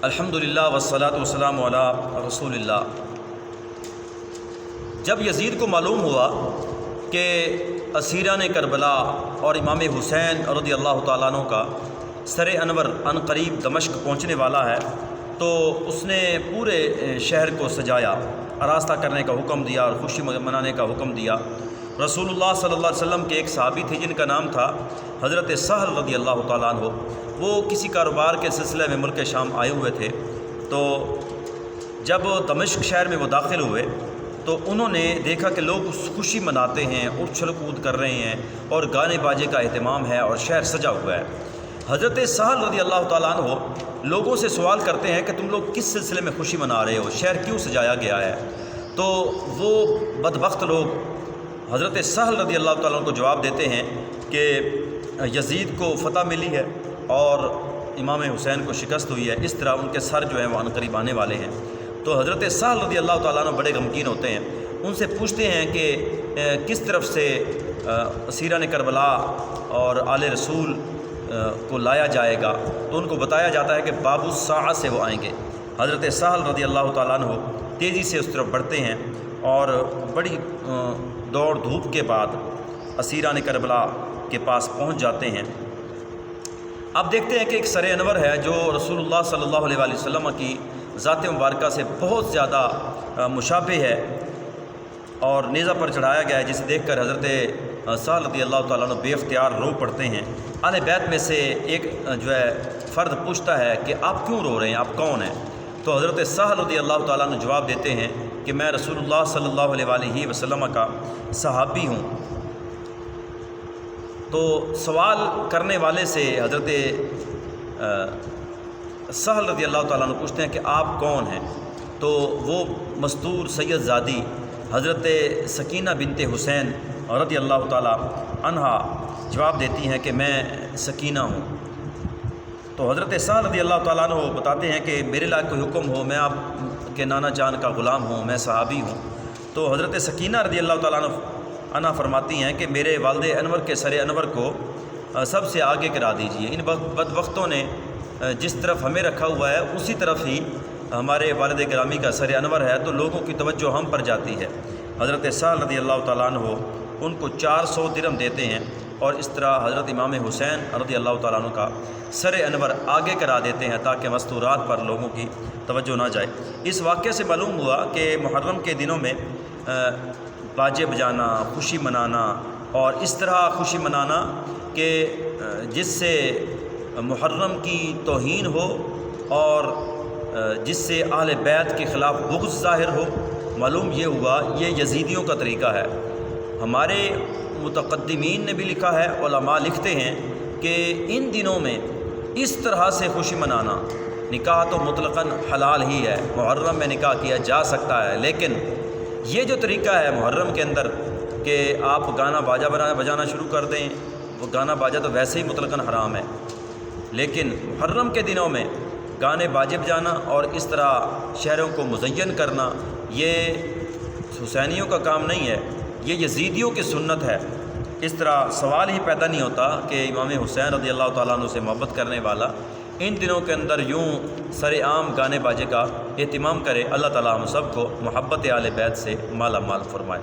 الحمدللہ والصلاۃ والسلام علی رسول اللہ۔ جب یزید کو معلوم ہوا کہ اسیران کربلا اور امام حسین رضی اللہ تعالیٰ عنہ کا سر انور عنقریب دمشق پہنچنے والا ہے تو اس نے پورے شہر کو سجایا، آراستہ کرنے کا حکم دیا اور خوشی منانے کا حکم دیا۔ رسول اللہ صلی اللہ علیہ وسلم کے ایک صحابی تھے جن کا نام تھا حضرت سہل رضی اللہ تعالیٰ عنہ۔ وہ کسی کاروبار کے سلسلے میں ملک شام آئے ہوئے تھے، تو جب دمشق شہر میں وہ داخل ہوئے تو انہوں نے دیکھا کہ لوگ خوشی مناتے ہیں، اچھل کود کر رہے ہیں اور گانے باجے کا اہتمام ہے اور شہر سجا ہوا ہے۔ حضرت سہل رضی اللہ تعالیٰ عنہ لوگوں سے سوال کرتے ہیں کہ تم لوگ کس سلسلے میں خوشی منا رہے ہو، شہر کیوں سجایا گیا ہے؟ تو وہ بدبخت لوگ حضرت سہل رضی اللہ تعالیٰ عنہ کو جواب دیتے ہیں کہ یزید کو فتح ملی ہے اور امام حسین کو شکست ہوئی ہے، اس طرح ان کے سر جو ہیں وہ عنقریب آنے والے ہیں۔ تو حضرت سہل رضی اللہ تعالیٰ عنہ بڑے غمگین ہوتے ہیں، ان سے پوچھتے ہیں کہ کس طرف سے اسیران کربلا اور آل رسول کو لایا جائے گا؟ تو ان کو بتایا جاتا ہے کہ باب الساعہ سے وہ آئیں گے۔ حضرت سہل رضی اللہ تعالیٰ عنہ تیزی سے اس طرف بڑھتے ہیں اور بڑی دوڑ دھوپ کے بعد اسیران کربلا کے پاس پہنچ جاتے ہیں۔ اب دیکھتے ہیں کہ ایک سر انور ہے جو رسول اللہ صلی اللہ علیہ وآلہ وسلم کی ذات مبارکہ سے بہت زیادہ مشابہ ہے اور نیزہ پر چڑھایا گیا ہے، جسے دیکھ کر حضرت سہل رضی اللہ تعالیٰ عنہ بے اختیار رو پڑتے ہیں۔ اہل بیت میں سے ایک جو ہے فرد پوچھتا ہے کہ آپ کیوں رو رہے ہیں، آپ کون ہیں؟ تو حضرت سہل رضی اللہ تعالیٰ عنہ جواب دیتے ہیں کہ میں رسول اللہ صلی اللہ علیہ وآلہ وسلم کا صحابی ہوں۔ تو سوال کرنے والے سے حضرت سہل رضی اللہ تعالیٰ عنہ پوچھتے ہیں کہ آپ کون ہیں؟ تو وہ مستور سید زادی حضرت سکینہ بنت حسین رضی اللہ تعالیٰ عنہا جواب دیتی ہیں کہ میں سکینہ ہوں۔ تو حضرت سہل رضی اللہ تعالیٰ عنہ بتاتے ہیں کہ میرے لائق کوئی حکم ہو، میں آپ کے نانا جان کا غلام ہوں، میں صحابی ہوں۔ تو حضرت سکینہ رضی اللہ تعالیٰ عنہ فرماتی ہیں کہ میرے والد انور کے سر انور کو سب سے آگے کرا دیجیے۔ ان بدبختوں نے جس طرف ہمیں رکھا ہوا ہے اسی طرف ہی ہمارے والد گرامی کا سر انور ہے، تو لوگوں کی توجہ ہم پر جاتی ہے۔ حضرت سہل رضی اللہ تعالیٰ عنہ ان کو 400 درہم دیتے ہیں اور اس طرح حضرت امام حسین رضی اللہ تعالیٰ عنہ کا سر انور آگے کرا دیتے ہیں تاکہ مستورات پر لوگوں کی توجہ نہ جائے۔ اس واقعے سے معلوم ہوا کہ محرم کے دنوں میں باجے بجانا، خوشی منانا اور اس طرح خوشی منانا کہ جس سے محرم کی توہین ہو اور جس سے اہل بیت کے خلاف بغض ظاہر ہو، معلوم یہ ہوا یہ یزیدیوں کا طریقہ ہے۔ ہمارے متقدمین نے بھی لکھا ہے، علماء لکھتے ہیں کہ ان دنوں میں اس طرح سے خوشی منانا، نکاح تو مطلقاً حلال ہی ہے، محرم میں نکاح کیا جا سکتا ہے، لیکن یہ جو طریقہ ہے محرم کے اندر کہ آپ گانا باجا بجانا شروع کر دیں، وہ گانا باجا تو ویسے ہی مطلقاً حرام ہے، لیکن محرم کے دنوں میں گانے باجے بجانا اور اس طرح شہروں کو مزین کرنا یہ حسینیوں کا کام نہیں ہے، یہ یزیدیوں کی سنت ہے۔ اس طرح سوال ہی پیدا نہیں ہوتا کہ امام حسین رضی اللہ تعالیٰ عنہ سے محبت کرنے والا ان دنوں کے اندر یوں سر عام گانے باجے کا اہتمام کرے۔ اللہ تعالیٰ ہم سب کو محبت اہل بیت سے مالا مال فرمائے۔